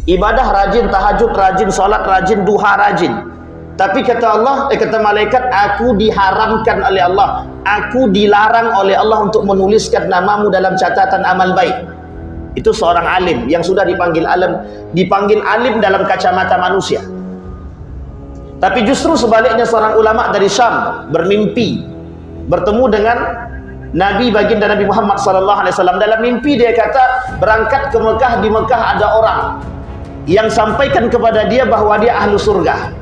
Ibadah rajin, tahajud rajin, salat rajin, duha rajin. Tapi kata Allah, kata malaikat, aku diharamkan oleh Allah, aku dilarang oleh Allah untuk menuliskan namamu dalam catatan amal baik. Itu seorang alim yang sudah dipanggil alim dalam kacamata manusia. Tapi justru sebaliknya, seorang ulama dari Syam bermimpi bertemu dengan Nabi baginda Nabi Muhammad SAW. Dalam mimpi dia kata berangkat ke Mekah. Di Mekah ada orang yang sampaikan kepada dia bahwa dia ahlu surga.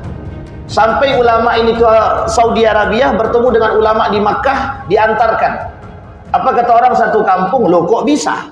Sampai ulama ini ke Saudi Arabia, bertemu dengan ulama di Makkah, diantarkan. Apa kata orang satu kampung? Loh, kok bisa?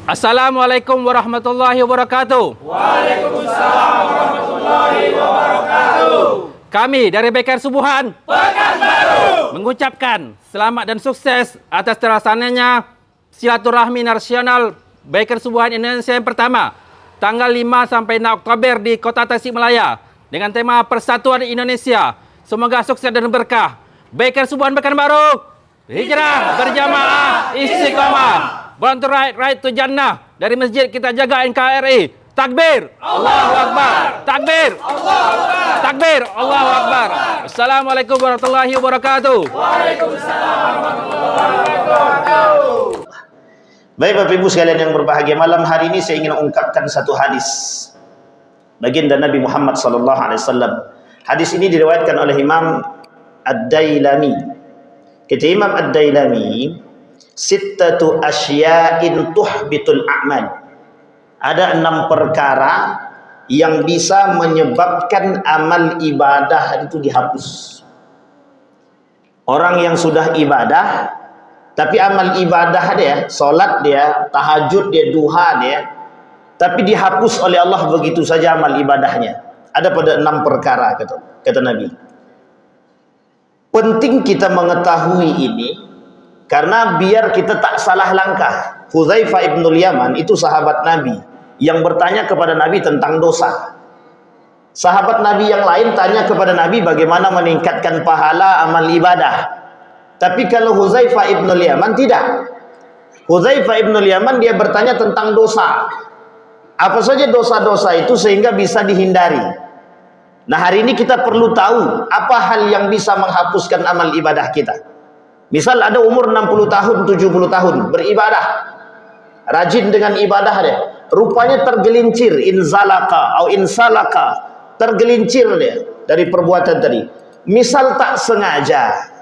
Assalamualaikum warahmatullahi wabarakatuh. Waalaikumsalam warahmatullahi wabarakatuh. Kami dari Baikan Subuhan Pekanbaru mengucapkan selamat dan sukses atas terlaksananya silaturahmi nasional Baikan Subuhan Indonesia yang pertama, tanggal 5 sampai 6 Oktober di Kota Tasikmalaya dengan tema Persatuan Indonesia. Semoga sukses dan berkah. Baikan Subuhan Pekanbaru, hijrah berjamaah istiqomah. Born to right to Jannah. Dari masjid kita jaga NKRI. Takbir, Allahu Akbar. Takbir, Allahu Akbar. Takbir, Allahu Akbar. Assalamualaikum warahmatullahi wabarakatuh. Waalaikumsalam warahmatullahi wabarakatuh. Baik Bapak Ibu sekalian yang berbahagia, malam hari ini saya ingin ungkapkan satu hadis baginda Nabi Muhammad SAW. Hadis ini diriwayatkan oleh Imam Ad-Dailami. Kata Imam Ad-Dailami, sittatu asya'in tuhbitul a'mal. Ada 6 perkara yang bisa menyebabkan amal ibadah itu dihapus. Orang yang sudah ibadah, tapi amal ibadah dia, solat dia, tahajud dia, duha dia, tapi dihapus oleh Allah begitu saja amal ibadahnya. Ada pada 6 perkara, kata Nabi. Penting kita mengetahui ini, karena biar kita tak salah langkah. Hudzaifah ibnul Yaman itu sahabat Nabi yang bertanya kepada Nabi tentang dosa. Sahabat Nabi yang lain tanya kepada Nabi bagaimana meningkatkan pahala amal ibadah. Tapi kalau Hudzaifah ibnul Yaman tidak. Hudzaifah ibnul Yaman dia bertanya tentang dosa. Apa saja dosa-dosa itu sehingga bisa dihindari. Nah, hari ini kita perlu tahu apa hal yang bisa menghapuskan amal ibadah kita. Misal ada umur 60 tahun, 70 tahun beribadah, rajin dengan ibadah dia, rupanya tergelincir, inzalaka atau insalaka, tergelincir dia dari perbuatan tadi. Misal tak sengaja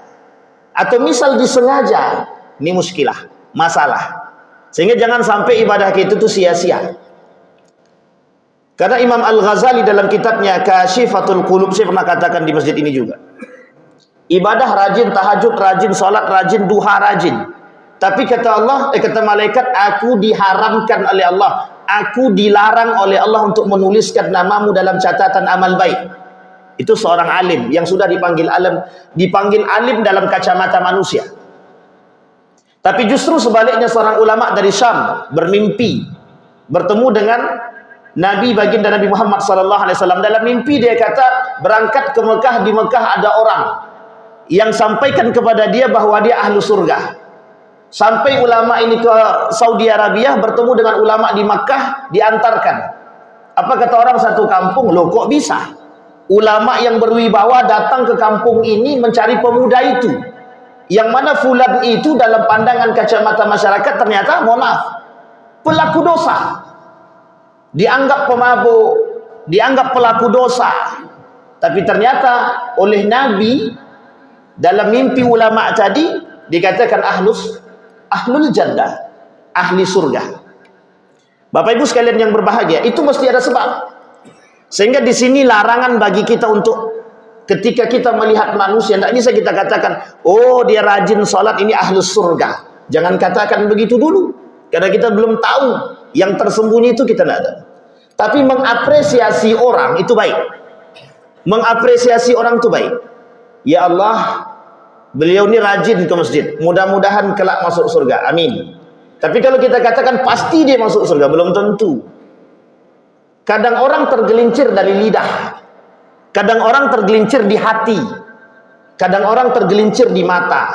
atau misal disengaja, ini muskilah, masalah. Sehingga jangan sampai ibadah kita itu sia-sia. Karena Imam Al-Ghazali dalam kitabnya Kasyifatul Qulub, saya pernah katakan di masjid ini juga, ibadah rajin, tahajud rajin, salat rajin, duha rajin. Tapi kata Allah, kata malaikat, aku diharamkan oleh Allah, aku dilarang oleh Allah untuk menuliskan namamu dalam catatan amal baik. Itu seorang alim yang sudah dipanggil alim dalam kacamata manusia. Tapi justru sebaliknya, seorang ulama dari Syam bermimpi bertemu dengan Nabi baginda Nabi Muhammad SAW. Dalam mimpi dia kata berangkat ke Mekah. Di Mekah ada orang yang sampaikan kepada dia bahwa dia ahlu surga. Sampai ulama ini ke Saudi Arabia, bertemu dengan ulama di Makkah, diantarkan. Apa kata orang satu kampung? Loh, kok bisa? Ulama yang berwibawa datang ke kampung ini mencari pemuda itu, yang mana fulan itu dalam pandangan kacamata masyarakat ternyata, mohon maaf, pelaku dosa, dianggap pemabuk, dianggap pelaku dosa. Tapi ternyata oleh Nabi dalam mimpi ulama tadi dikatakan ahlul jannah, ahli surga. Bapak Ibu sekalian yang berbahagia, itu mesti ada sebab. Sehingga di sini larangan bagi kita untuk ketika kita melihat manusia, tidak bisa kita katakan, oh dia rajin sholat, ini ahli surga. Jangan katakan begitu dulu, karena kita belum tahu yang tersembunyi itu, kita tidak tahu. Tapi mengapresiasi orang itu baik. Mengapresiasi orang itu baik. Ya Allah, beliau ini rajin ke masjid, mudah-mudahan kelak masuk surga, amin. Tapi kalau kita katakan pasti dia masuk surga, belum tentu. Kadang orang tergelincir dari lidah, kadang orang tergelincir di hati, kadang orang tergelincir di mata.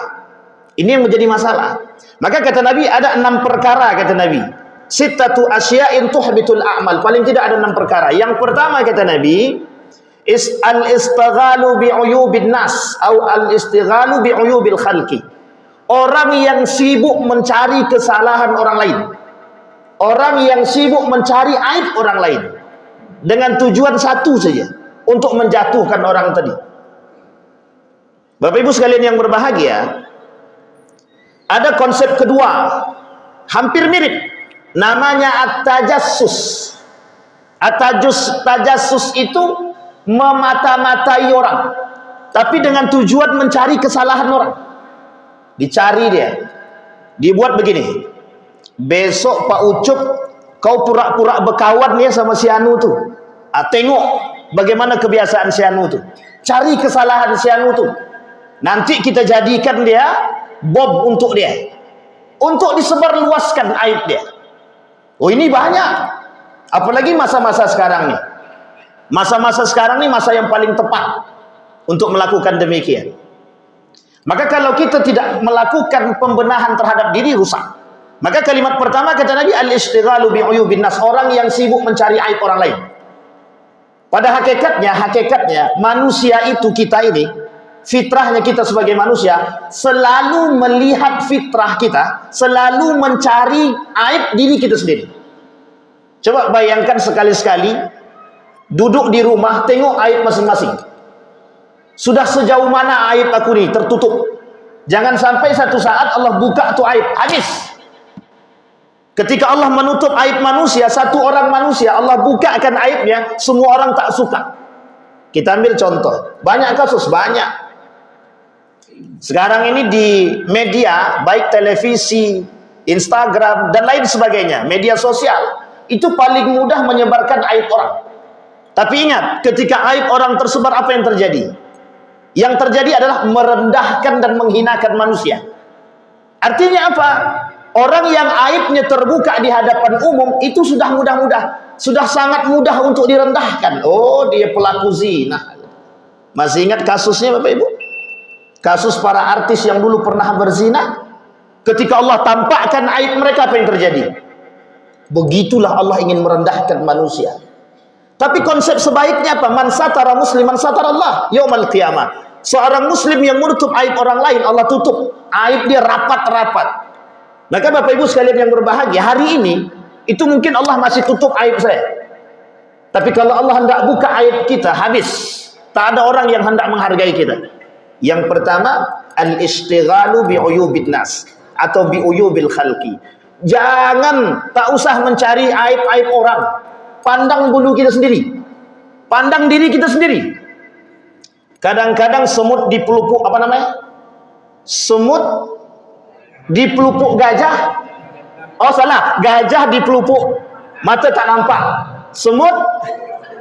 Ini yang menjadi masalah. Maka kata Nabi ada 6 perkara, kata Nabi, sittatu asya'in tuhbitul a'mal. Paling tidak ada 6 perkara. Yang pertama kata Nabi, al-istighalu bi'uyubin nas atau al-istighalu bi'uyubil khalqi. Orang yang sibuk mencari kesalahan orang lain. Orang yang sibuk mencari aib orang lain dengan tujuan satu saja, untuk menjatuhkan orang tadi. Bapak Ibu sekalian yang berbahagia, ada konsep kedua, hampir mirip, namanya at-tajassus. Tajassus itu memata-matai orang, tapi dengan tujuan mencari kesalahan orang. Dicari dia, dibuat begini, besok Pak Ucup kau pura-pura berkawan ya sama si Anu tuh. Tengok bagaimana kebiasaan si Anu tuh. Cari kesalahan si Anu tuh. Nanti kita jadikan dia bom untuk dia, untuk disebarluaskan aib dia. Oh, ini banyak. Apalagi masa-masa sekarang nih. Masa-masa sekarang nih masa yang paling tepat untuk melakukan demikian. Maka kalau kita tidak melakukan pembenahan terhadap diri, rusak. Maka kalimat pertama kata Nabi, al-istighalu bi'uyubin nas, orang yang sibuk mencari aib orang lain. Pada hakikatnya manusia itu, kita ini, fitrahnya kita sebagai manusia selalu melihat fitrah kita, selalu mencari aib diri kita sendiri. Coba bayangkan sekali-sekali duduk di rumah, tengok aib masing-masing. Sudah sejauh mana aib aku ini tertutup. Jangan sampai satu saat Allah buka tuh aib, habis. Ketika Allah menutup aib manusia, satu orang manusia Allah bukakan aibnya, semua orang tak suka. Kita ambil contoh, banyak kasus, banyak. Sekarang ini di media, baik televisi, Instagram, dan lain sebagainya, media sosial, itu paling mudah menyebarkan aib orang. Tapi ingat, ketika aib orang tersebar, apa yang terjadi? Yang terjadi adalah merendahkan dan menghinakan manusia. Artinya apa? Orang yang aibnya terbuka di hadapan umum, itu sudah mudah-mudah, sudah sangat mudah untuk direndahkan. Oh, dia pelaku zina. Masih ingat kasusnya Bapak Ibu? Kasus para artis yang dulu pernah berzina. Ketika Allah tampakkan aib mereka, apa yang terjadi? Begitulah Allah ingin merendahkan manusia. Tapi konsep sebaiknya apa? Man satara musliman satara Allah yaumal qiyamah. Seorang muslim yang menutup aib orang lain, Allah tutup aib dia rapat-rapat. Maka Bapak Ibu sekalian yang berbahagia, hari ini itu mungkin Allah masih tutup aib saya. Tapi kalau Allah hendak buka aib kita, habis. Tak ada orang yang hendak menghargai kita. Yang pertama, al-istighalu bi'uyubin nas atau bi'uyubil khalqi. Jangan, tak usah mencari aib-aib orang. Pandang bulu kita sendiri. Pandang diri kita sendiri. Kadang-kadang semut di pelupuk, apa namanya? Semut di pelupuk gajah. Oh salah, gajah di pelupuk mata tak nampak. Semut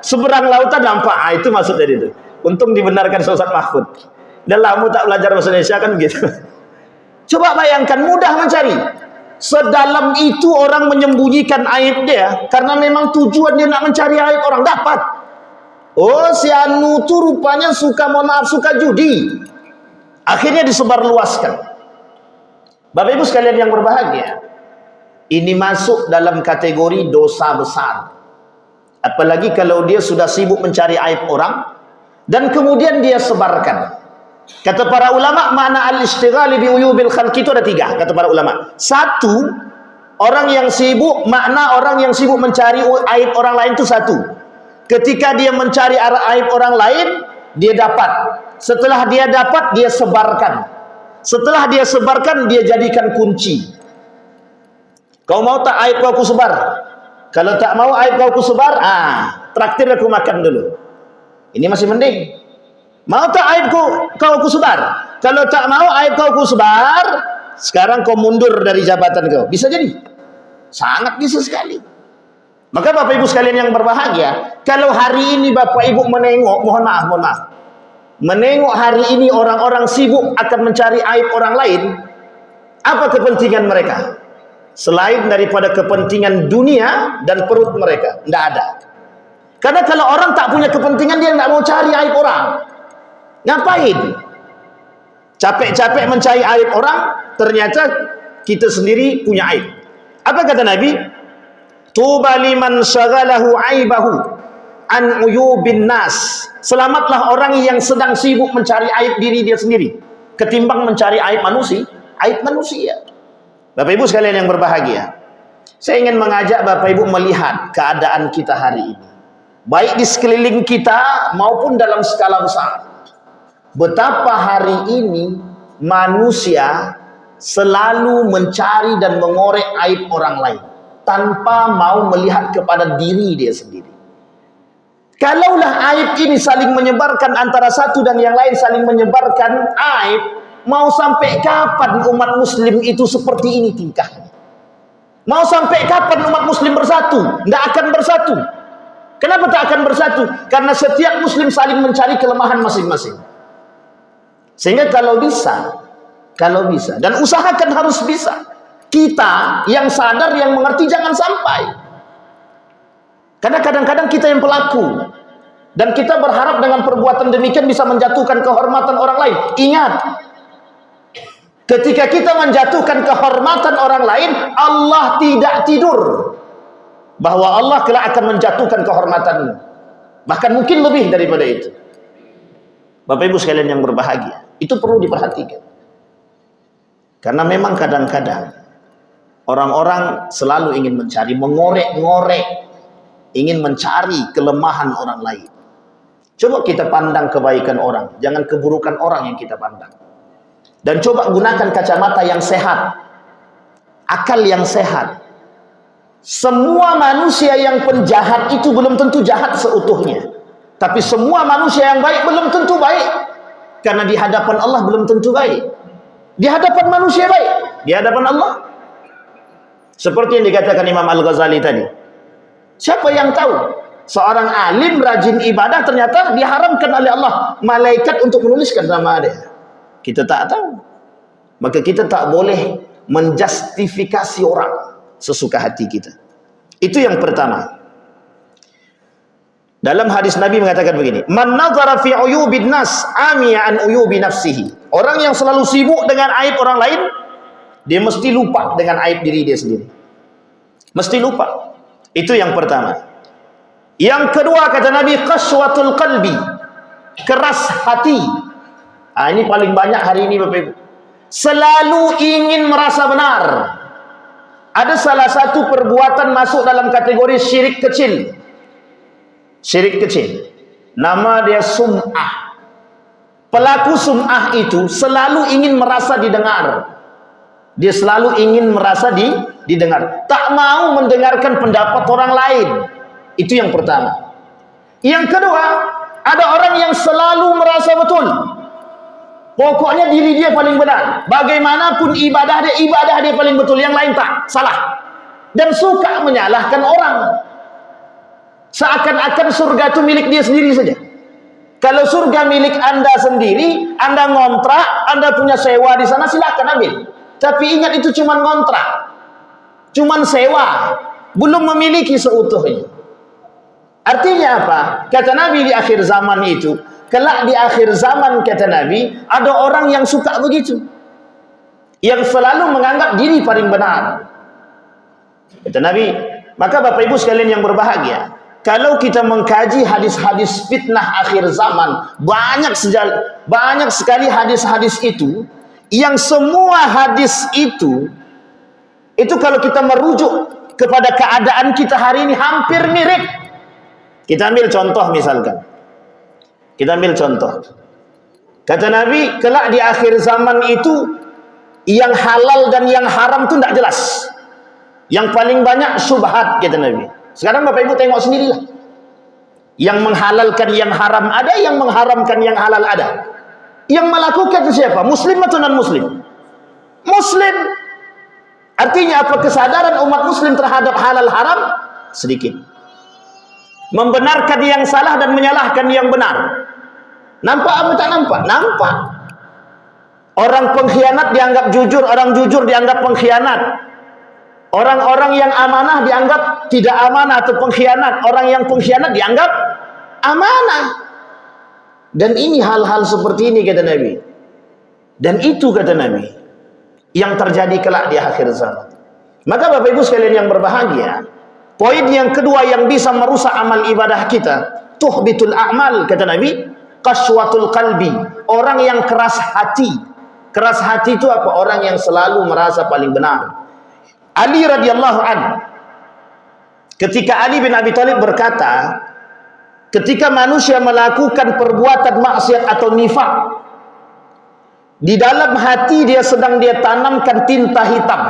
seberang lautan nampak. Itu maksud dari itu. Untung dibenarkan Ustaz Mahfud. Dan lama tak belajar bahasa Indonesia kan begitu. Coba bayangkan, mudah mencari. Sedalam itu orang menyembunyikan aib dia karena memang tujuan dia nak mencari aib orang, dapat. Oh, si Anu tuh rupanya suka, mohon maaf, suka judi. Akhirnya disebarluaskan. Bapak Ibu sekalian yang berbahagia, ini masuk dalam kategori dosa besar. Apalagi kalau dia sudah sibuk mencari aib orang dan kemudian dia sebarkan. Kata para ulama, makna al-istighali bi'uyubil khalqi itu ada 3, kata para ulama. 1, orang yang sibuk, makna orang yang sibuk mencari aib orang lain itu 1. Ketika dia mencari aib orang lain, dia dapat. Setelah dia dapat, dia sebarkan. Setelah dia sebarkan, dia jadikan kunci. Kau mau tak aib kau aku sebar? Kalau tak mau aib kau aku sebar, traktir aku makan dulu. Ini masih mending. Mau tak aib kau aku sebar? Kalau tak mau aib kau aku sebar, sekarang kau mundur dari jabatan kau. Bisa jadi. Sangat bisa sekali. Maka Bapak Ibu sekalian yang berbahagia, kalau hari ini Bapak Ibu menengok, mohon maaf, menengok hari ini orang-orang sibuk akan mencari aib orang lain, apa kepentingan mereka? Selain daripada kepentingan dunia dan perut mereka, tidak ada. Karena kalau orang tak punya kepentingan, dia tidak mau cari aib orang. Ngapain? Capek-capek mencari aib orang, ternyata kita sendiri punya aib. Apa kata Nabi? Tuba liman syaghalahu aibahu an uyubin nas. Selamatlah orang yang sedang sibuk mencari aib diri dia sendiri ketimbang mencari aib manusia. Bapak Ibu sekalian yang berbahagia, saya ingin mengajak Bapak Ibu melihat keadaan kita hari ini, baik di sekeliling kita maupun dalam skala besar. Betapa hari ini manusia selalu mencari dan mengorek aib orang lain tanpa mau melihat kepada diri dia sendiri. Kalaulah aib ini saling menyebarkan, antara satu dan yang lain saling menyebarkan aib, mau sampai kapan umat muslim itu seperti ini tingkahnya? Mau sampai kapan umat muslim bersatu? Tidak akan bersatu. Kenapa tak akan bersatu? Karena setiap muslim saling mencari kelemahan masing-masing. Sehingga kalau bisa, dan usahakan harus bisa, kita yang sadar, yang mengerti, jangan sampai. Karena kadang-kadang kita yang pelaku, dan kita berharap dengan perbuatan demikian bisa menjatuhkan kehormatan orang lain. Ingat, ketika kita menjatuhkan kehormatan orang lain, Allah tidak tidur bahwa Allah kelak akan menjatuhkan kehormatanmu, bahkan mungkin lebih daripada itu. Bapak Ibu sekalian yang berbahagia, itu perlu diperhatikan. Karena memang kadang-kadang orang-orang selalu ingin mencari, mengorek-ngorek, ingin mencari kelemahan orang lain. Coba kita pandang kebaikan orang, jangan keburukan orang yang kita pandang. Dan coba gunakan kacamata yang sehat, akal yang sehat. Semua manusia yang penjahat itu belum tentu jahat seutuhnya, tapi semua manusia yang baik belum tentu baik. Karena di hadapan Allah belum tentu baik. Di hadapan manusia baik, di hadapan Allah. Seperti yang dikatakan Imam Al-Ghazali tadi, siapa yang tahu seorang alim rajin ibadah ternyata diharamkan oleh Allah malaikat untuk menuliskan nama dia? Kita tak tahu. Maka kita tak boleh menjustifikasi orang sesuka hati kita. Itu yang pertama. Dalam hadis Nabi mengatakan begini, man nazara fi uyubin nas amiya an uyubi nafsihi. Orang yang selalu sibuk dengan aib orang lain, dia mesti lupa dengan aib diri dia sendiri. Mesti lupa. Itu yang pertama. Yang kedua kata Nabi, qaswatul qalbi, keras hati. Ini paling banyak hari ini Bapak Ibu. Selalu ingin merasa benar. Ada salah satu perbuatan masuk dalam kategori syirik kecil. Syirik kecil. Nama dia sum'ah. Pelaku sum'ah itu selalu ingin merasa didengar. Dia selalu ingin merasa didengar. Tak mau mendengarkan pendapat orang lain. Itu yang pertama. Yang kedua, ada orang yang selalu merasa betul. Pokoknya diri dia paling benar. Bagaimanapun ibadah dia paling betul. Yang lain tak, salah. Dan suka menyalahkan orang. Seakan-akan surga itu milik dia sendiri saja. Kalau surga milik Anda sendiri, Anda ngontrak, Anda punya sewa di sana, silahkan ambil. Tapi ingat itu cuma ngontrak, cuma sewa, belum memiliki seutuhnya. Artinya apa? Kata Nabi di akhir zaman itu, kelak di akhir zaman kata Nabi, ada orang yang suka begitu, yang selalu menganggap diri paling benar. Kata Nabi, maka Bapak Ibu sekalian yang berbahagia, kalau kita mengkaji hadis-hadis fitnah akhir zaman, banyak sekali hadis-hadis itu, yang semua hadis itu kalau kita merujuk kepada keadaan kita hari ini hampir mirip. Kita ambil contoh misalkan. Kita ambil contoh. Kata Nabi, kelak di akhir zaman itu yang halal dan yang haram itu tidak jelas. Yang paling banyak syubhat kata Nabi. Sekarang Bapak Ibu tengok sendirilah. Yang menghalalkan yang haram ada, yang mengharamkan yang halal ada. Yang melakukan itu siapa? Muslim atau non-muslim? Muslim. Artinya apa? Kesadaran umat muslim terhadap halal haram sedikit. Membenarkan yang salah dan menyalahkan yang benar. Nampak apa tak nampak? Nampak. Orang pengkhianat dianggap jujur, orang jujur dianggap pengkhianat. Orang-orang yang amanah dianggap tidak amanah atau pengkhianat. Orang yang pengkhianat dianggap amanah. Dan ini hal-hal seperti ini kata Nabi. Dan itu kata Nabi yang terjadi kelak di akhir zaman. Maka Bapak Ibu sekalian yang berbahagia, Poin yang kedua yang bisa merusak amal ibadah kita, tuhbitul a'mal, kata Nabi, qaswatul qalbi, orang yang keras hati. Keras hati itu apa? Orang yang selalu merasa paling benar. Ali radhiyallahu anhu, ketika Ali bin Abi Thalib berkata, ketika manusia melakukan perbuatan maksiat atau nifak, di dalam hati dia sedang dia tanamkan tinta hitam.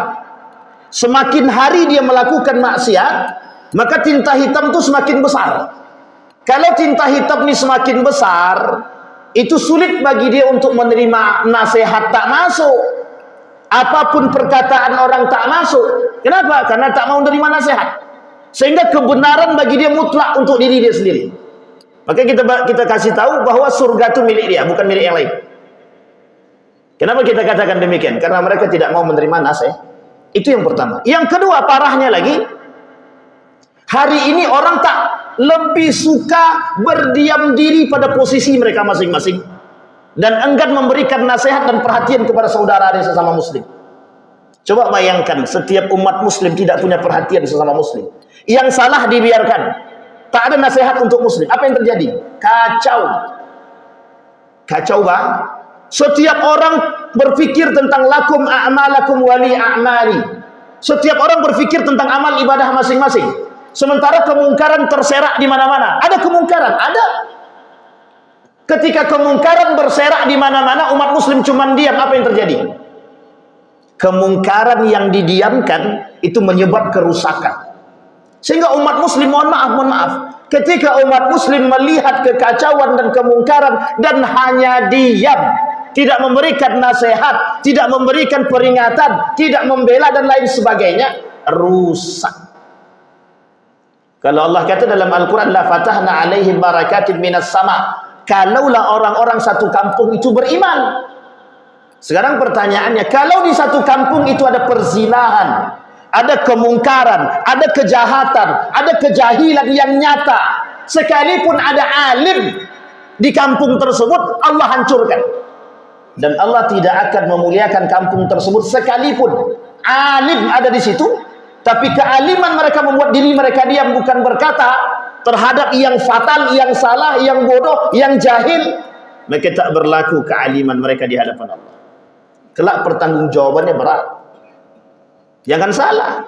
Semakin hari dia melakukan maksiat, maka tinta hitam itu semakin besar. Kalau tinta hitam ini semakin besar, itu sulit bagi dia untuk menerima nasihat, tak masuk. Apapun perkataan orang tak masuk. Kenapa? Karena tak mau menerima nasihat. Sehingga kebenaran bagi dia mutlak untuk diri dia sendiri. Maka kita kasih tahu bahwa surga itu milik dia, bukan milik yang lain. Kenapa kita katakan demikian? Karena mereka tidak mau menerima nasihat. Itu yang pertama. Yang kedua, parahnya lagi, hari ini orang tak lebih suka berdiam diri pada posisi mereka masing-masing dan enggan memberikan nasihat dan perhatian kepada saudara dan sesama muslim. Coba bayangkan, setiap umat muslim tidak punya perhatian sesama muslim. Yang salah dibiarkan, tak ada nasihat untuk muslim. Apa yang terjadi? Kacau. Kacau, Bang. Setiap orang berpikir tentang lakum a'malakum wali a'mali. Setiap orang berpikir tentang amal ibadah masing-masing. Sementara kemungkaran terserak di mana-mana. Ada kemungkaran, ada. Ketika kemungkaran berserak di mana-mana, umat muslim cuma diam, apa yang terjadi? Kemungkaran yang didiamkan itu menyebab kerusakan. Sehingga umat muslim, mohon maaf, ketika umat muslim melihat kekacauan dan kemungkaran dan hanya diam, tidak memberikan nasihat, tidak memberikan peringatan, tidak membela dan lain sebagainya, rusak. Kalau Allah kata dalam Al-Quran, la fatahna alaihim barakatin minas sama. Kalaulah orang-orang satu kampung itu beriman. Sekarang pertanyaannya, kalau di satu kampung itu ada perzinahan, ada kemungkaran, ada kejahatan, ada kejahilan yang nyata, sekalipun ada alim di kampung tersebut, Allah hancurkan. Dan Allah tidak akan memuliakan kampung tersebut sekalipun alim ada di situ, tapi kealiman mereka membuat diri mereka diam, bukan berkata terhadap yang fatal, yang salah, yang bodoh, yang jahil. Mereka tak berlaku kealiman mereka di hadapan Allah. Kelak pertanggungjawabannya berat. Jangan salah.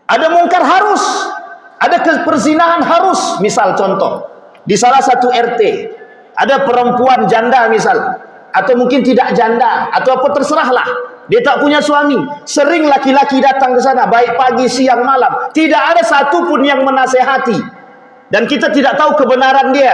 Ada mungkar harus, ada perzinahan harus. Misal contoh, di salah satu RT ada perempuan janda misal, atau mungkin tidak janda, atau apa terserahlah, dia tak punya suami, sering laki-laki datang ke sana, baik pagi, siang, malam, tidak ada satupun yang menasehati, dan kita tidak tahu kebenaran dia.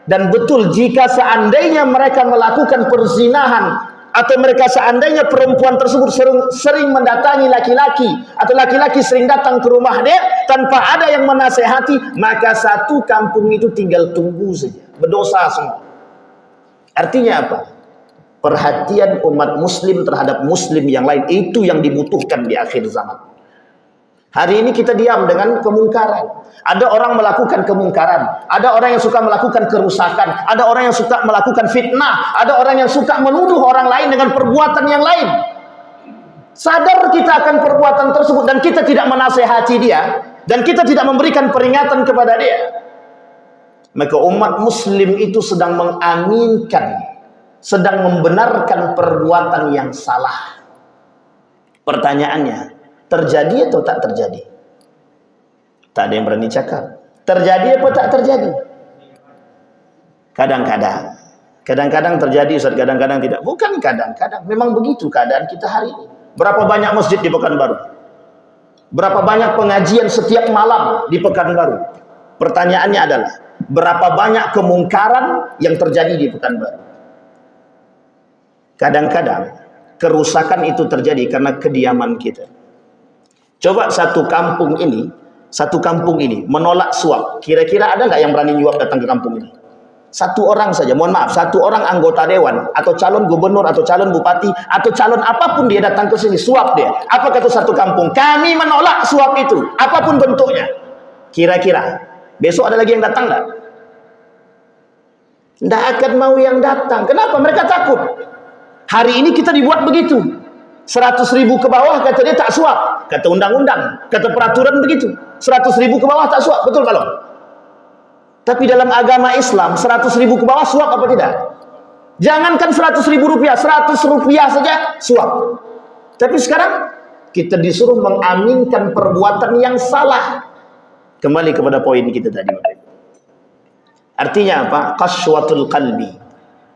Dan betul, jika seandainya mereka melakukan perzinahan, atau mereka seandainya perempuan tersebut sering mendatangi laki-laki, atau laki-laki sering datang ke rumah dia tanpa ada yang menasehati, maka satu kampung itu tinggal tunggu saja, berdosa semua. Artinya apa? Perhatian umat muslim terhadap muslim yang lain, itu yang dibutuhkan di akhir zaman. Hari ini kita diam dengan kemungkaran. Ada orang melakukan kemungkaran, ada orang yang suka melakukan kerusakan, ada orang yang suka melakukan fitnah, ada orang yang suka menuduh orang lain dengan perbuatan yang lain. Sadar kita akan perbuatan tersebut dan kita tidak menasehati dia, dan kita tidak memberikan peringatan kepada dia, maka umat muslim itu sedang mengaminkan, sedang membenarkan perbuatan yang salah. Pertanyaannya, terjadi atau tak terjadi? Tak ada yang berani cakap. Terjadi apa tak terjadi? Kadang-kadang. Kadang-kadang terjadi, Ustaz, kadang-kadang tidak. Bukan kadang-kadang, memang begitu keadaan kita hari ini. Berapa banyak masjid di Pekanbaru? Berapa banyak pengajian setiap malam di Pekanbaru? Pertanyaannya adalah, berapa banyak kemungkaran yang terjadi di Pekanbaru? Kadang-kadang kerusakan itu terjadi karena kediaman kita. Coba satu kampung ini menolak suap. Kira-kira ada nggak yang berani nyuap datang ke kampung ini? Satu orang saja, mohon maaf, satu orang anggota dewan atau calon gubernur atau calon bupati atau calon apapun dia datang ke sini, suap dia. Apa kata satu kampung? Kami menolak suap itu, apapun bentuknya. Kira-kira besok ada lagi yang datang nggak? Nggak akan mau yang datang. Kenapa? Mereka takut. Hari ini kita dibuat begitu. 100.000 ke bawah kata dia tak suap. Kata undang-undang, kata peraturan begitu. 100.000 ke bawah tak suap, betul kalau? Tapi dalam agama Islam 100.000 ke bawah suap apa tidak? Jangankan 100.000 rupiah, 100 rupiah saja suap. Tapi sekarang kita disuruh mengaminkan perbuatan yang salah. Kembali kepada poin kita tadi. Artinya apa? Qaswatul qalbi.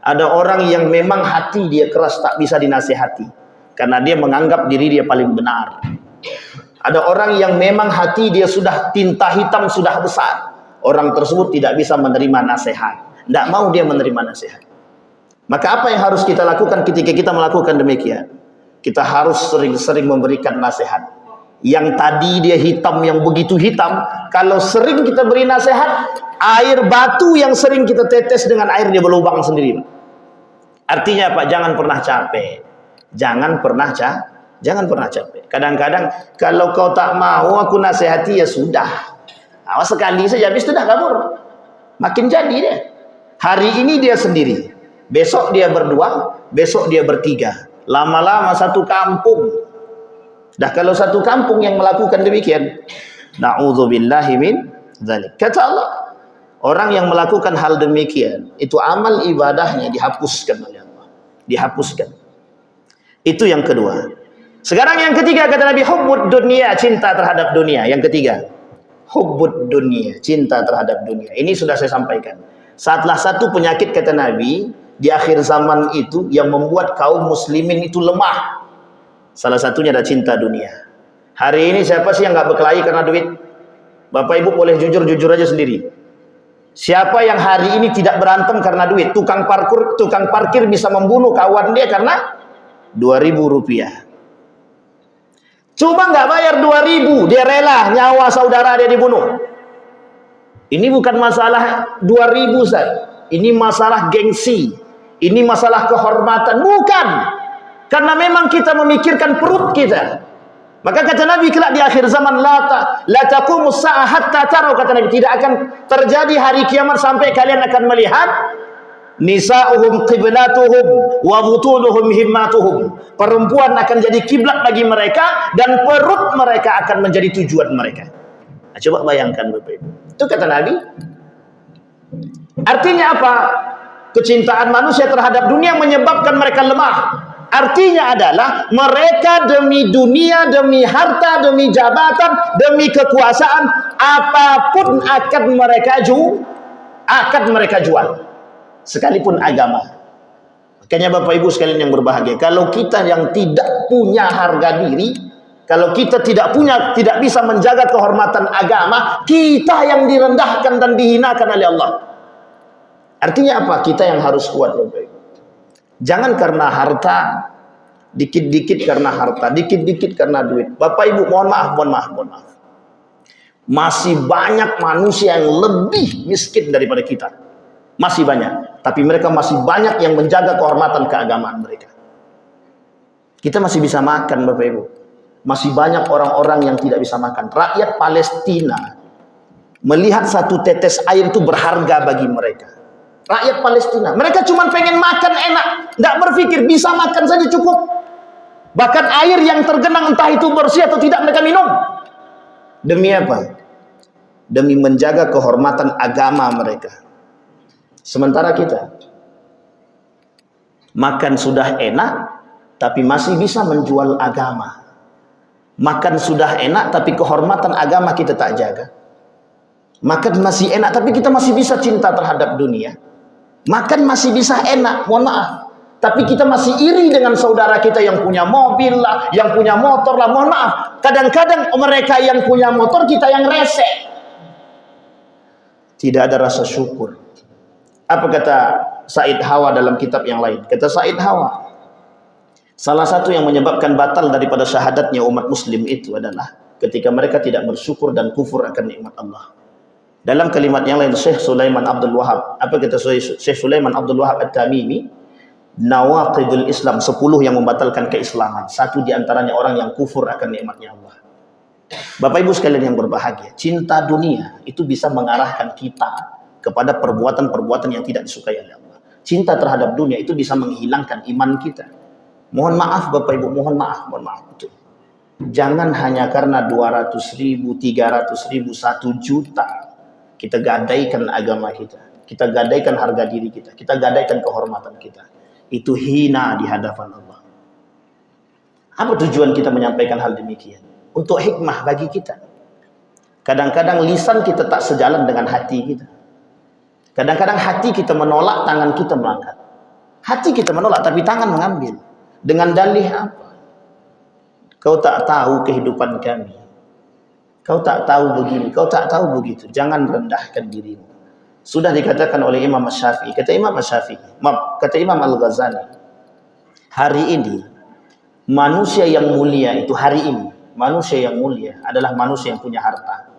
Ada orang yang memang hati dia keras, tak bisa dinasihati karena dia menganggap diri dia paling benar. Ada orang yang memang hati dia sudah tinta hitam, sudah besar. Orang tersebut tidak bisa menerima nasihat, tidak mau dia menerima nasihat. Maka apa yang harus kita lakukan ketika kita melakukan demikian? Kita harus sering-sering memberikan nasihat. Yang tadi dia hitam, yang begitu hitam, kalau sering kita beri nasihat, air batu yang sering kita tetes dengan air dia berlubang sendiri. Artinya apa? Jangan pernah capek. Jangan pernah capek. Kadang-kadang kalau kau tak mau aku nasihati, ya sudah. Awas sekali saja, habis itu dah kabur. Makin jadi dia. Hari ini dia sendiri, besok dia berdua, besok dia bertiga. Lama-lama satu kampung. Dah kalau satu kampung yang melakukan demikian, na'udzubillahi min dzalik. Kata Allah, orang yang melakukan hal demikian, itu amal ibadahnya dihapuskan oleh Allah. Dihapuskan. Itu yang kedua. Sekarang yang ketiga kata Nabi, hubbud dunia, cinta terhadap dunia. Yang ketiga, hubbud dunia, cinta terhadap dunia. Ini sudah saya sampaikan. Salah satu penyakit kata Nabi di akhir zaman itu yang membuat kaum muslimin itu lemah. Salah satunya adalah cinta dunia. Hari ini siapa sih yang nggak berkelahi karena duit? Bapak Ibu boleh jujur aja sendiri. Siapa yang hari ini tidak berantem karena duit? Tukang parkir bisa membunuh kawan dia karena 2.000 rupiah. Cuma nggak bayar 2.000, dia rela nyawa saudara dia dibunuh. Ini bukan masalah 2.000 Ustaz. Ini masalah gengsi. Ini masalah kehormatan. Bukan. Karena memang kita memikirkan perut kita. Maka kata Nabi kelak di akhir zaman, la taqumus sa'ah hatta taraw, kata Nabi, tidak akan terjadi hari kiamat sampai kalian akan melihat nisa'uhum qiblatuhum wa butunuhum himmatuhum. Perempuan akan jadi kiblat bagi mereka dan perut mereka akan menjadi tujuan mereka. Nah, coba bayangkan Bapak Ibu. Itu kata Nabi. Artinya apa? Kecintaan manusia terhadap dunia menyebabkan mereka lemah. Artinya adalah mereka demi dunia, demi harta, demi jabatan, demi kekuasaan, apapun akan mereka jual. Sekalipun agama. Makanya Bapak Ibu sekalian yang berbahagia, kalau kita yang tidak punya harga diri, kalau kita tidak bisa menjaga kehormatan agama, kita yang direndahkan dan dihinakan oleh Allah. Artinya apa? Kita yang harus kuat Bapak Ibu. Jangan karena harta, dikit-dikit karena harta, dikit-dikit karena duit. Bapak Ibu mohon maaf. Masih banyak manusia yang lebih miskin daripada kita. Masih banyak. Tapi mereka masih banyak yang menjaga kehormatan keagamaan mereka. Kita masih bisa makan Bapak Ibu. Masih banyak orang-orang yang tidak bisa makan. Rakyat Palestina melihat satu tetes air itu berharga bagi mereka. Rakyat Palestina, mereka cuma pengen makan enak, tidak berpikir bisa makan saja cukup. Bahkan air yang tergenang entah itu bersih atau tidak mereka minum. Demi apa? Demi menjaga kehormatan agama mereka. Sementara kita makan sudah enak, tapi masih bisa menjual agama. Makan sudah enak, tapi kehormatan agama kita tak jaga. Makan masih enak, tapi kita masih bisa cinta terhadap dunia. Makan masih bisa enak, mohon maaf. Tapi kita masih iri dengan saudara kita yang punya mobil lah, yang punya motor lah, mohon maaf. Kadang-kadang mereka yang punya motor, kita yang resek. Tidak ada rasa syukur. Apa kata Said Hawa dalam kitab yang lain? Kata Said Hawa, salah satu yang menyebabkan batal daripada syahadatnya umat muslim itu adalah ketika mereka tidak bersyukur dan kufur akan nikmat Allah. Dalam kalimat yang lain, Syekh Sulaiman Abdul Wahab, apa kata Syekh Sulaiman Abdul Wahab At-Tamimi? Nawaqidul Islam, 10 yang membatalkan keislaman. Satu diantaranya orang yang kufur akan nikmatnya Allah. Bapak Ibu sekalian yang berbahagia, cinta dunia itu bisa mengarahkan kita kepada perbuatan-perbuatan yang tidak disukai oleh Allah. Cinta terhadap dunia itu bisa menghilangkan iman kita. Mohon maaf Bapak Ibu, mohon maaf. Betul. Jangan hanya karena 200.000, 300.000, 1 juta kita gadaikan agama kita. Kita gadaikan harga diri kita. Kita gadaikan kehormatan kita. Itu hina di hadapan Allah. Apa tujuan kita menyampaikan hal demikian? Untuk hikmah bagi kita. Kadang-kadang lisan kita tak sejalan dengan hati kita. Kadang-kadang hati kita menolak, tangan kita mengangkat. Hati kita menolak, tapi tangan mengambil. Dengan dalih apa? Kau tak tahu kehidupan kami. Kau tak tahu begini, kau tak tahu begitu. Jangan rendahkan dirimu. Sudah dikatakan oleh Imam Syafi'i. Kata Imam Syafi'i, kata Imam Al-Ghazali, hari ini manusia yang mulia itu manusia yang mulia adalah manusia yang punya harta.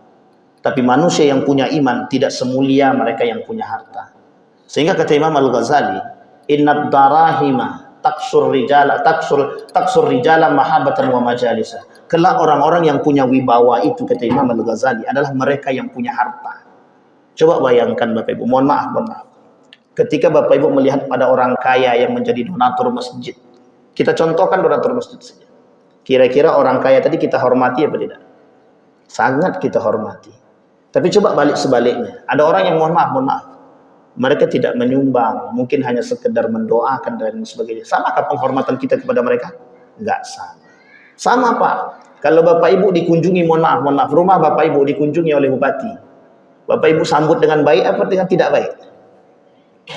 Tapi manusia yang punya iman tidak semulia mereka yang punya harta. Sehingga kata Imam Al-Ghazali, innad darahima taksur rijala mahabbatan wa majalisa. Kelak orang-orang yang punya wibawa itu, kata Imam Al-Ghazali, adalah mereka yang punya harta. Coba bayangkan Bapak Ibu, mohon maaf. Ketika Bapak Ibu melihat pada orang kaya yang menjadi donatur masjid, kita contohkan donatur masjid saja. Kira-kira orang kaya tadi kita hormati apa tidak? Sangat kita hormati. Tapi coba balik sebaliknya. Ada orang yang mohon maaf. Mereka tidak menyumbang, mungkin hanya sekedar mendoakan dan sebagainya. Samakah penghormatan kita kepada mereka? Enggak sama. Sama Pak. Kalau Bapak Ibu dikunjungi, mohon maaf, rumah Bapak Ibu dikunjungi oleh bupati. Bapak Ibu sambut dengan baik apa dengan tidak baik?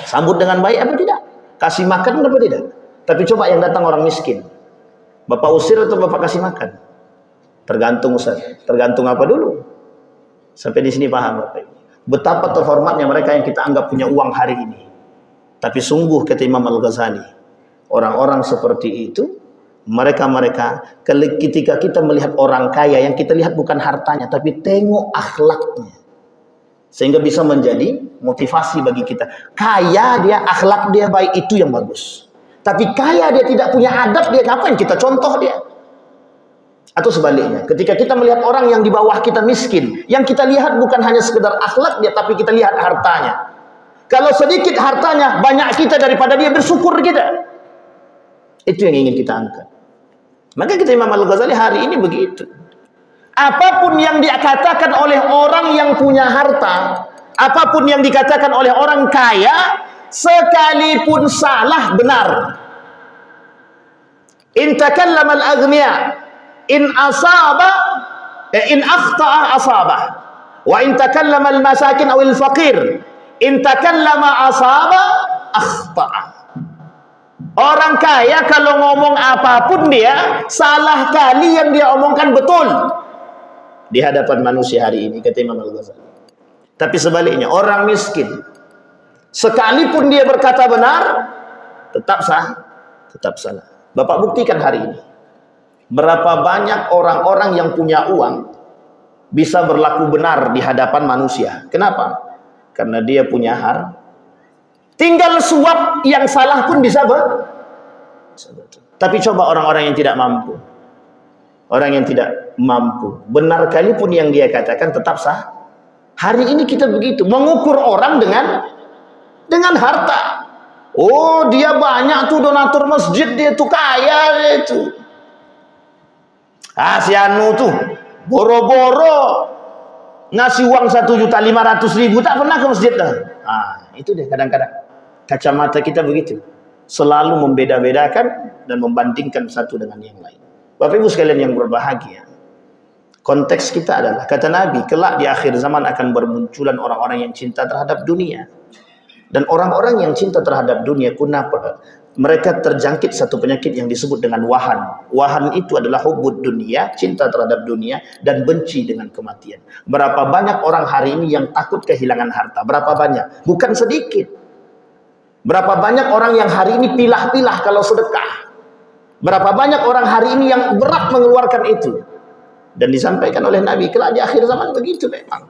Sambut dengan baik apa tidak? Kasih makan apa tidak? Tapi coba yang datang orang miskin. Bapak usir atau Bapak kasih makan? Tergantung Ustaz. Tergantung apa dulu? Sampai di sini paham Bapak Ibu. Betapa terhormatnya mereka yang kita anggap punya uang hari ini. Tapi sungguh kata Imam Al-Ghazali, orang-orang seperti itu, mereka ketika kita melihat orang kaya, yang kita lihat bukan hartanya, tapi tengok akhlaknya. Sehingga bisa menjadi motivasi bagi kita. Kaya dia, akhlak dia baik, itu yang bagus. Tapi kaya dia tidak punya adab, dia ngapain kita contoh dia? Atau sebaliknya, ketika kita melihat orang yang di bawah kita miskin, yang kita lihat bukan hanya sekedar akhlak dia, tapi kita lihat hartanya. Kalau sedikit hartanya, banyak kita daripada dia, bersyukur kita. Itu yang ingin kita angkat. Maka kita Imam Al-Ghazali hari ini begitu. Apapun yang dikatakan oleh orang yang punya harta, apapun yang dikatakan oleh orang kaya, sekalipun salah benar. In takallama al-aghniya in akhta'a asabah, wa in takallama al-masakin aw al-faqir in takallama asaba akhta'a. Orang kaya kalau ngomong apapun dia, salah kali yang dia omongkan betul di hadapan manusia hari ini, kata Imam Al-Ghazali. Tapi sebaliknya, orang miskin sekalipun dia berkata benar, tetap salah. Bapak buktikan hari ini, berapa banyak orang-orang yang punya uang bisa berlaku benar di hadapan manusia. Kenapa? Karena dia punya harta. Tinggal suap yang salah pun bisa Tapi coba orang-orang yang tidak mampu. Orang yang tidak mampu, benar kali pun yang dia katakan tetap sah. Hari ini kita begitu, mengukur orang dengan harta. Oh, dia banyak tuh donatur masjid, dia tuh kaya itu. Si anu tuh boro-boro ngasih uang 1.500.000 tak pernah ke masjid dah. Itu deh kadang-kadang kacamata kita begitu, selalu membeda-bedakan dan membandingkan satu dengan yang lain. Bapak Ibu sekalian yang berbahagia, konteks kita adalah, kata Nabi, kelak di akhir zaman akan bermunculan orang-orang yang cinta terhadap dunia. Dan orang-orang yang cinta terhadap dunia, mereka terjangkit satu penyakit yang disebut dengan wahan. Wahan itu adalah hubbud dunia, cinta terhadap dunia, dan benci dengan kematian. Berapa banyak orang hari ini yang takut kehilangan harta? Berapa banyak? Bukan sedikit. Berapa banyak orang yang hari ini pilah-pilah kalau sedekah? Berapa banyak orang hari ini yang berat mengeluarkan itu? Dan disampaikan oleh Nabi, kelak di akhir zaman begitu memang.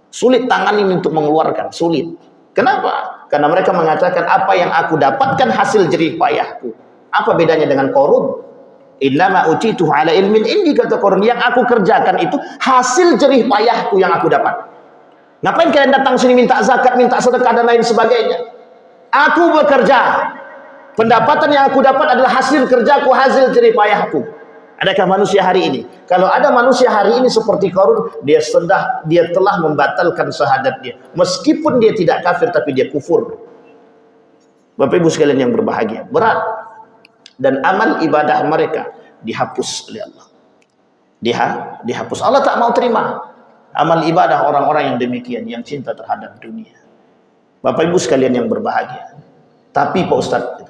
Sulit tangan ini untuk mengeluarkan, sulit. Kenapa? Karena mereka mengatakan, apa yang aku dapatkan hasil jerih payahku. Apa bedanya dengan korun? Innama utitu ala ilmin indi, kata korun. Yang aku kerjakan itu hasil jerih payahku yang aku dapat. Ngapain kalian datang sini minta zakat, minta sedekah dan lain sebagainya? Aku bekerja Pendapatan yang aku dapat adalah hasil kerjaku, hasil jerih payahku. Adakah manusia hari ini? Kalau ada manusia hari ini seperti Qarun, dia telah membatalkan syahadat dia. Meskipun dia tidak kafir, tapi dia kufur. Bapak Ibu sekalian yang berbahagia, berat. Dan amal ibadah mereka dihapus oleh Allah. Dihapus. Allah tak mau terima amal ibadah orang-orang yang demikian, yang cinta terhadap dunia. Bapak Ibu sekalian yang berbahagia. Tapi Pak Ustadz,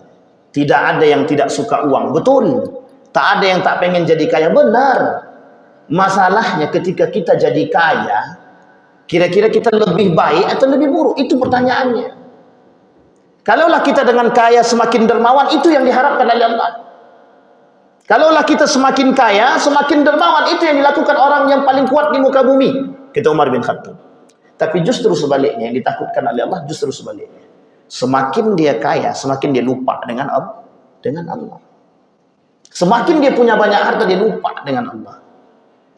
tidak ada yang tidak suka uang. Betul. Tak ada yang tak pengen jadi kaya. Benar. Masalahnya ketika kita jadi kaya, kira-kira kita lebih baik atau lebih buruk? Itu pertanyaannya. Kalaulah kita dengan kaya semakin dermawan, itu yang diharapkan oleh Allah. Kalaulah kita semakin kaya, semakin dermawan, itu yang dilakukan orang yang paling kuat di muka bumi. Kata Umar bin Khattab. Tapi justru sebaliknya, yang ditakutkan oleh Allah justru sebaliknya. Semakin dia kaya, semakin dia lupa dengan Allah. Semakin dia punya banyak harta, dia lupa dengan Allah.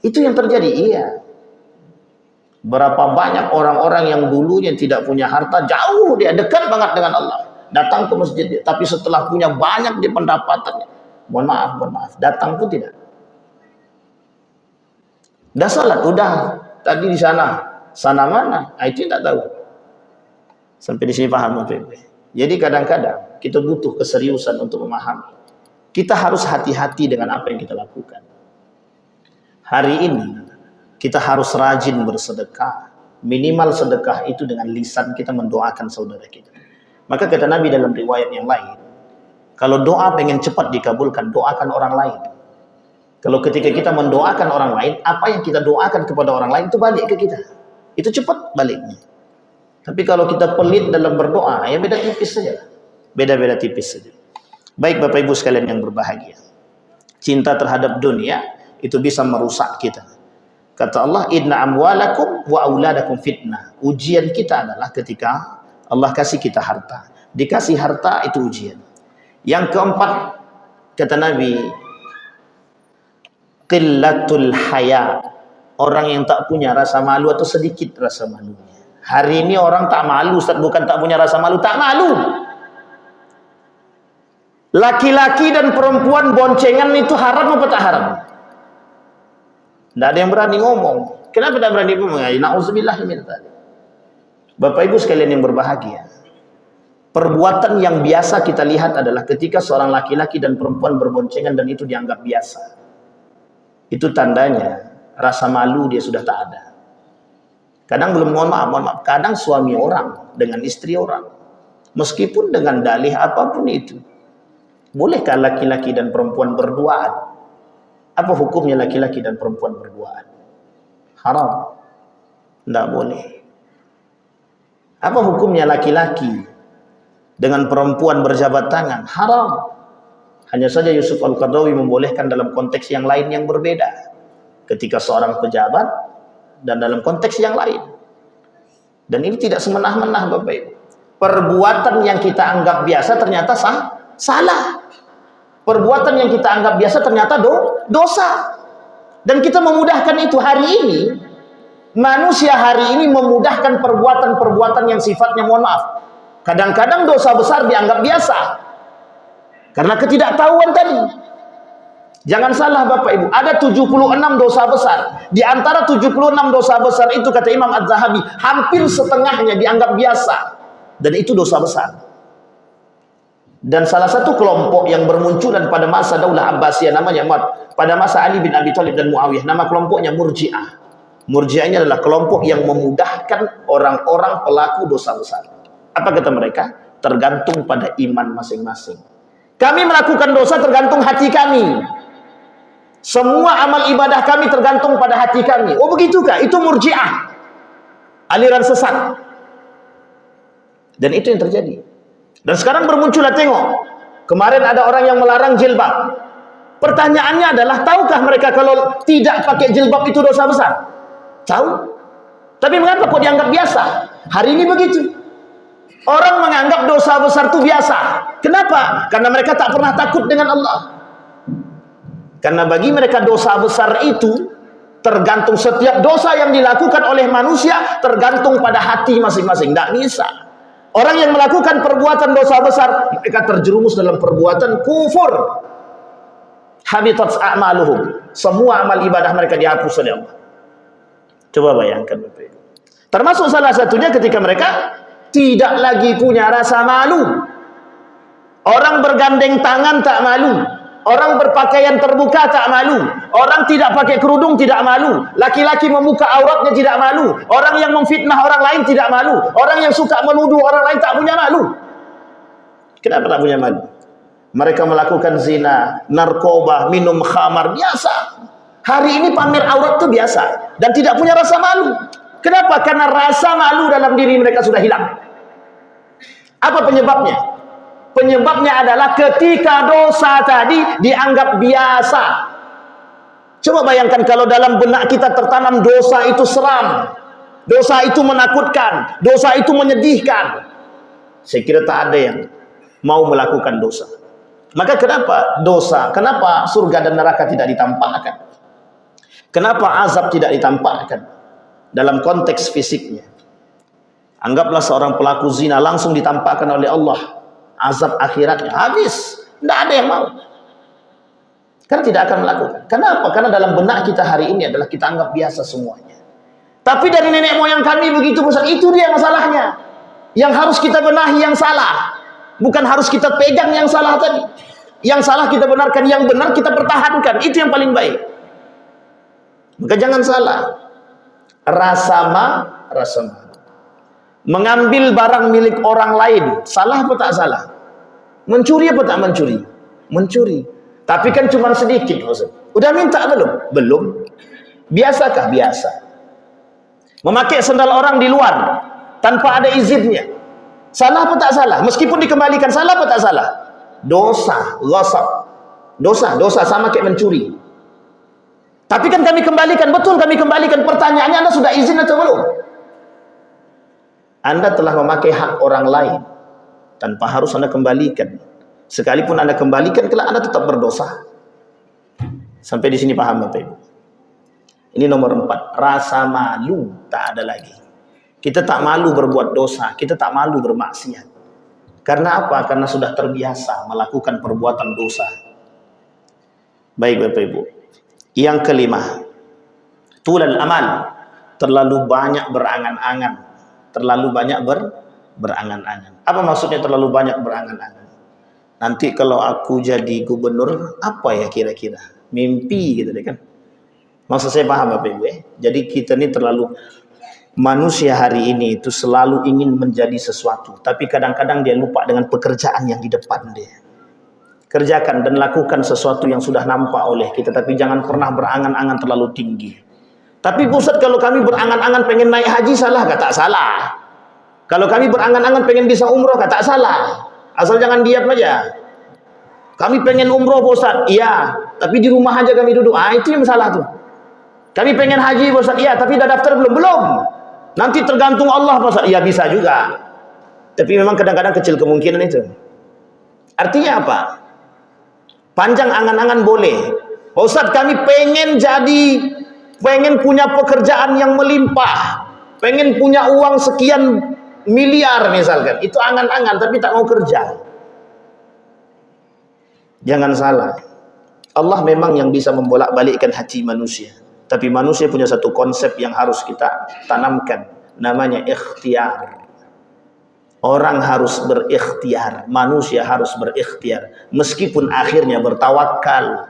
Itu yang terjadi, iya. Berapa banyak orang-orang yang dulunya tidak punya harta, jauh dia, dekat banget dengan Allah. Datang ke masjid dia, tapi setelah punya banyak dia pendapatannya. Mohon maaf, datang pun tidak. Dah salat, udah. Tadi di sana mana? Itu tak tahu. Sampai di sini paham, Jadi kadang-kadang kita butuh keseriusan untuk memahami. Kita harus hati-hati dengan apa yang kita lakukan. Hari ini kita harus rajin bersedekah. Minimal sedekah itu dengan lisan kita mendoakan saudara kita. Maka kata Nabi dalam riwayat yang lain, kalau doa pengen cepat dikabulkan, doakan orang lain. Kalau ketika kita mendoakan orang lain, apa yang kita doakan kepada orang lain itu balik ke kita. Itu cepat baliknya. Tapi kalau kita pelit dalam berdoa, ya beda tipis saja. Beda-beda tipis saja. Baik Bapak Ibu sekalian yang berbahagia. Cinta terhadap dunia itu bisa merusak kita. Kata Allah, inna amwalakum wa auladakum fitnah. Ujian kita adalah ketika Allah kasih kita harta. Dikasih harta itu ujian. Yang keempat, kata Nabi, qillatul haya. Orang yang tak punya rasa malu atau sedikit rasa malunya. Hari ini orang tak malu, Ustaz, bukan tak punya rasa malu, tak malu. Laki-laki dan perempuan boncengan itu haram apa tak haram? Tidak ada yang berani ngomong. Kenapa tak berani ngomong? Na'udzubillah min dzalik. Bapak Ibu sekalian yang berbahagia, perbuatan yang biasa kita lihat adalah ketika seorang laki-laki dan perempuan berboncengan dan itu dianggap biasa. Itu tandanya rasa malu dia sudah tak ada. Kadang belum, mohon maaf, kadang suami orang dengan istri orang, meskipun dengan dalih apapun itu, bolehkah laki-laki dan perempuan berduaan? Apa hukumnya laki-laki dan perempuan berduaan? Haram. Tidak boleh. Apa hukumnya laki-laki dengan perempuan berjabat tangan? Haram. Hanya saja Yusuf Al-Qaradawi membolehkan dalam konteks yang lain yang berbeda. Ketika seorang pejabat dan dalam konteks yang lain. Dan ini tidak semenah-menah Bapak Ibu. Perbuatan yang kita anggap biasa ternyata salah. Perbuatan yang kita anggap biasa ternyata dosa. Dan kita memudahkan itu. Hari ini manusia hari ini memudahkan perbuatan-perbuatan yang sifatnya, mohon maaf, kadang-kadang dosa besar dianggap biasa karena ketidaktahuan tadi. Jangan salah Bapak Ibu, ada 76 dosa besar. Di antara 76 dosa besar itu, kata Imam Az-Zahabi, hampir setengahnya dianggap biasa. Dan itu dosa besar. Dan salah satu kelompok yang bermunculan pada masa Daulah Abbasiyah namanya pada masa Ali bin Abi Thalib dan Muawiyah, nama kelompoknya Murji'ah. Murji'ah ini adalah kelompok yang memudahkan orang-orang pelaku dosa besar. Apa kata mereka? Tergantung pada iman masing-masing. Kami melakukan dosa tergantung hati kami. Semua amal ibadah kami tergantung pada hati kami. Oh begitukah? Itu Murji'ah, aliran sesat. Dan itu yang terjadi. Dan sekarang bermunculan, tengok. Kemarin ada orang yang melarang jilbab. Pertanyaannya adalah, tahukah mereka kalau tidak pakai jilbab itu dosa besar? Tahu. Tapi mengapa kok dianggap biasa? Hari ini begitu. Orang menganggap dosa besar itu biasa. Kenapa? Karena mereka tak pernah takut dengan Allah. Karena bagi mereka dosa besar itu tergantung, setiap dosa yang dilakukan oleh manusia tergantung pada hati masing-masing. Tidak bisa. Orang yang melakukan perbuatan dosa besar, mereka terjerumus dalam perbuatan kufur. Habitat a'maluhum. Semua amal ibadah mereka dihapus oleh Allah. Coba bayangkan Bapak Ibu. Termasuk salah satunya ketika mereka tidak lagi punya rasa malu. Orang bergandeng tangan tak malu. Orang berpakaian terbuka tak malu. Orang tidak pakai kerudung tidak malu. Laki-laki membuka auratnya tidak malu. Orang yang memfitnah orang lain tidak malu. Orang yang suka menuduh orang lain tak punya malu. Kenapa tak punya malu? Mereka melakukan zina, narkoba, minum khamar, biasa. Hari ini pamer aurat itu biasa. Dan tidak punya rasa malu. Kenapa? Karena rasa malu dalam diri mereka sudah hilang. Apa penyebabnya? Penyebabnya adalah ketika dosa tadi dianggap biasa. Coba bayangkan kalau dalam benak kita tertanam dosa itu seram, dosa itu menakutkan, dosa itu menyedihkan. Saya kira tak ada yang mau melakukan dosa. Maka kenapa dosa, kenapa surga dan neraka tidak ditampakkan? Kenapa azab tidak ditampakkan? Dalam konteks fisiknya. Anggaplah seorang pelaku zina langsung ditampakkan oleh Allah. Azab akhiratnya habis, tidak ada yang mau. Karena tidak akan melakukan. Kenapa? Karena dalam benak kita hari ini adalah kita anggap biasa semuanya. Tapi dari nenek moyang kami begitu besar, itu dia masalahnya. Yang harus kita benahi yang salah, bukan harus kita pegang yang salah tadi. Yang salah kita benarkan, yang benar kita pertahankan. Itu yang paling baik. Maka jangan salah. Rasa malu. Mengambil barang milik orang lain, salah apa tak salah? Mencuri apa tak mencuri? Mencuri. Tapi kan cuma sedikit, Ustaz. Udah minta belum? Belum. Biasakah? Biasa. Memakai sandal orang di luar tanpa ada izinnya, salah apa tak salah? Meskipun dikembalikan, salah apa tak salah? Dosa, ghasab. Dosa sama kayak mencuri. Tapi kan kami kembalikan, betul kami kembalikan. Pertanyaannya, Anda sudah izin atau belum? Anda telah memakai hak orang lain tanpa harus Anda kembalikan. Sekalipun Anda kembalikan, kelak Anda tetap berdosa. Sampai di sini paham Bapak Ibu? Ini nomor 4. Rasa malu tak ada lagi. Kita tak malu berbuat dosa, kita tak malu bermaksiat. Karena apa? Karena sudah terbiasa melakukan perbuatan dosa. Baik Bapak Ibu. Yang kelima, tulal amal. Terlalu banyak berangan-angan. Terlalu banyak berangan-angan. Apa maksudnya terlalu banyak berangan-angan? Nanti kalau aku jadi gubernur, apa ya kira-kira? Mimpi gitu deh kan. Maksud saya paham Bapak Ibu ya? Jadi kita ini terlalu, manusia hari ini itu selalu ingin menjadi sesuatu. Tapi kadang-kadang dia lupa dengan pekerjaan yang di depan dia. Kerjakan dan lakukan sesuatu yang sudah nampak oleh kita. Tapi jangan pernah berangan-angan terlalu tinggi. Tapi Ustaz, kalau kami berangan-angan pengen naik haji, salah? Tak salah. Kalau kami berangan-angan pengen bisa umroh, tak salah. Asal jangan diam aja. Kami pengen umroh Ustaz, iya. Tapi di rumah aja kami duduk. Itu yang salah tuh. Kami pengen haji Ustaz, iya. Tapi dah daftar belum? Belum. Nanti tergantung Allah Ustaz. Iya bisa juga. Tapi memang kadang-kadang kecil kemungkinan itu. Artinya apa? Panjang angan-angan boleh. Ustaz, kami pengen punya pekerjaan yang melimpah, pengen punya uang sekian miliar misalkan. Itu angan-angan tapi tak mau kerja. Jangan salah. Allah memang yang bisa membolak-balikkan hati manusia. Tapi manusia punya satu konsep yang harus kita tanamkan. Namanya ikhtiar. Orang harus berikhtiar. Manusia harus berikhtiar. Meskipun akhirnya bertawakal.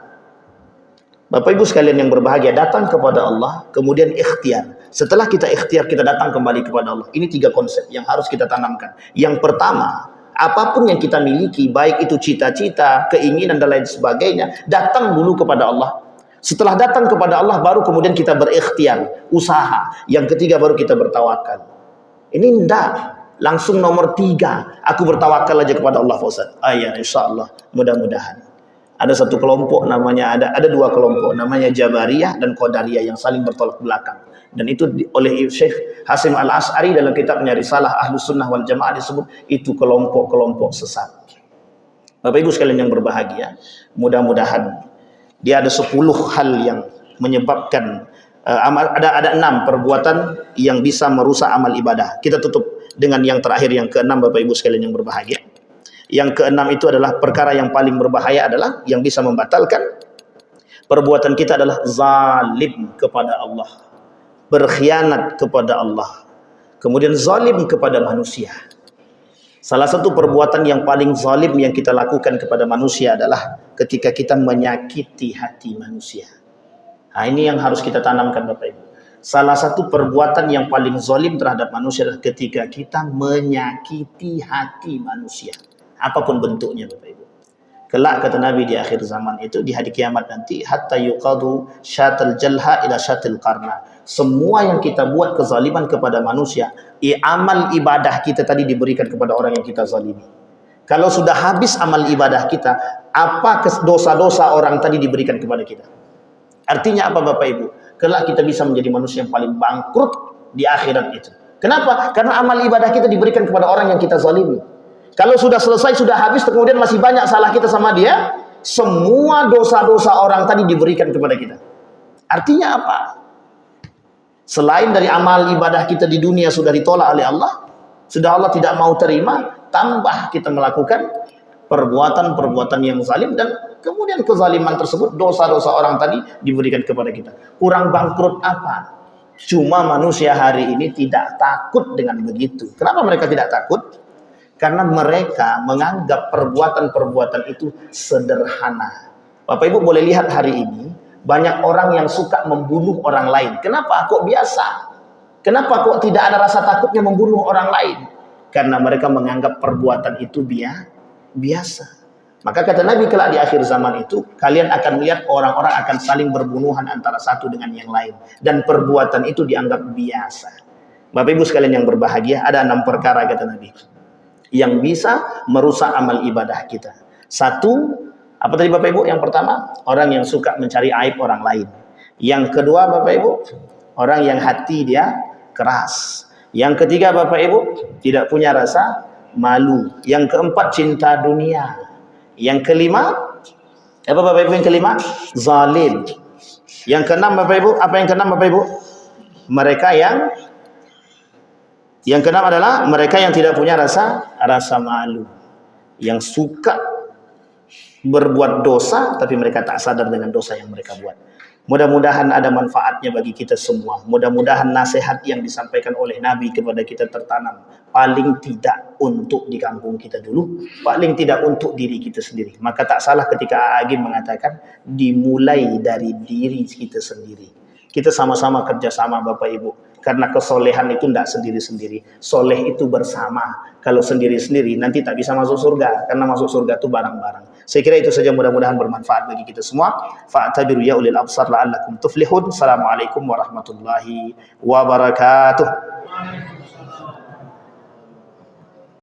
Bapak Ibu sekalian yang berbahagia, datang kepada Allah, kemudian ikhtiar. Setelah kita ikhtiar, kita datang kembali kepada Allah. Ini 3 konsep yang harus kita tanamkan. Yang pertama, apapun yang kita miliki, baik itu cita-cita, keinginan dan lain sebagainya, datang dulu kepada Allah. Setelah datang kepada Allah, baru kemudian kita berikhtiar, usaha. Yang ketiga, baru kita bertawakal. Ini enggak. Langsung nomor 3, aku bertawakal aja kepada Allah, Ustaz. Ya, insya Allah, mudah-mudahan. Ada satu kelompok namanya, ada 2 kelompok namanya Jabariyah dan Qadariyah yang saling bertolak belakang. Dan itu oleh Syekh Hasim Al-As'ari dalam kitabnya Risalah Ahlus Sunnah wal Jamaah disebut itu kelompok-kelompok sesat. Bapak Ibu sekalian yang berbahagia, mudah-mudahan dia ada 10 hal yang menyebabkan ada 6 perbuatan yang bisa merusak amal ibadah. Kita tutup dengan yang terakhir, yang keenam, Bapak Ibu sekalian yang berbahagia. Yang keenam itu adalah perkara yang paling berbahaya, adalah yang bisa membatalkan perbuatan kita adalah zalim kepada Allah, berkhianat kepada Allah, kemudian zalim kepada manusia. Salah satu perbuatan yang paling zalim yang kita lakukan kepada manusia adalah ketika kita menyakiti hati manusia. Nah, ini yang harus kita tanamkan, Bapak Ibu. Salah satu perbuatan yang paling zalim terhadap manusia adalah ketika kita menyakiti hati manusia, apapun bentuknya, Bapak Ibu. Kelak kata Nabi di akhir zaman itu, di hari kiamat nanti, hatta yuqadu syatal jalha ila syatil qarna. Semua yang kita buat kezaliman kepada manusia, amal ibadah kita tadi diberikan kepada orang yang kita zalimi. Kalau sudah habis amal ibadah kita, apa dosa-dosa orang tadi diberikan kepada kita? Artinya apa, Bapak Ibu? Kelak kita bisa menjadi manusia yang paling bangkrut di akhirat itu. Kenapa? Karena amal ibadah kita diberikan kepada orang yang kita zalimi. Kalau sudah selesai, sudah habis, kemudian masih banyak salah kita sama dia, semua dosa-dosa orang tadi diberikan kepada kita. Artinya apa? Selain dari amal ibadah kita di dunia sudah ditolak oleh Allah, sudah Allah tidak mau terima, tambah kita melakukan perbuatan-perbuatan yang zalim, dan kemudian kezaliman tersebut, dosa-dosa orang tadi diberikan kepada kita. Kurang bangkrut apa? Cuma manusia hari ini tidak takut dengan begitu. Kenapa mereka tidak takut? Karena mereka menganggap perbuatan-perbuatan itu sederhana. Bapak Ibu boleh lihat hari ini, banyak orang yang suka membunuh orang lain. Kenapa? Kok biasa? Kenapa kok tidak ada rasa takutnya membunuh orang lain? Karena mereka menganggap perbuatan itu biasa. Maka kata Nabi, kelak di akhir zaman itu, kalian akan melihat orang-orang akan saling berbunuhan antara satu dengan yang lain. Dan perbuatan itu dianggap biasa. Bapak Ibu sekalian yang berbahagia, ada 6 perkara kata Nabi yang bisa merusak amal ibadah kita. Satu, apa tadi Bapak Ibu? Yang pertama, orang yang suka mencari aib orang lain. Yang kedua, Bapak Ibu, orang yang hati dia keras. Yang ketiga, Bapak Ibu, tidak punya rasa malu. Yang keempat, cinta dunia. Yang kelima, apa Bapak Ibu yang kelima? Zalim. Yang keenam, Bapak Ibu, apa yang keenam Bapak Ibu? Mereka yang keenam adalah mereka yang tidak punya rasa malu, yang suka berbuat dosa tapi mereka tak sadar dengan dosa yang mereka buat. Mudah-mudahan ada manfaatnya bagi kita semua. Mudah-mudahan nasihat yang disampaikan oleh Nabi kepada kita tertanam. Paling tidak untuk di kampung kita dulu, paling tidak untuk diri kita sendiri. Maka tak salah ketika Agim mengatakan dimulai dari diri kita sendiri. Kita sama-sama kerjasama Bapak Ibu. Karena kesolehan itu tidak sendiri-sendiri. Soleh itu bersama. Kalau sendiri-sendiri nanti tak bisa masuk surga. Karena masuk surga itu bareng-bareng. Saya kira itu saja, mudah-mudahan bermanfaat bagi kita semua. Fa'tabiru ya ulil absar la'allakum tuflihun. Assalamualaikum warahmatullahi wabarakatuh.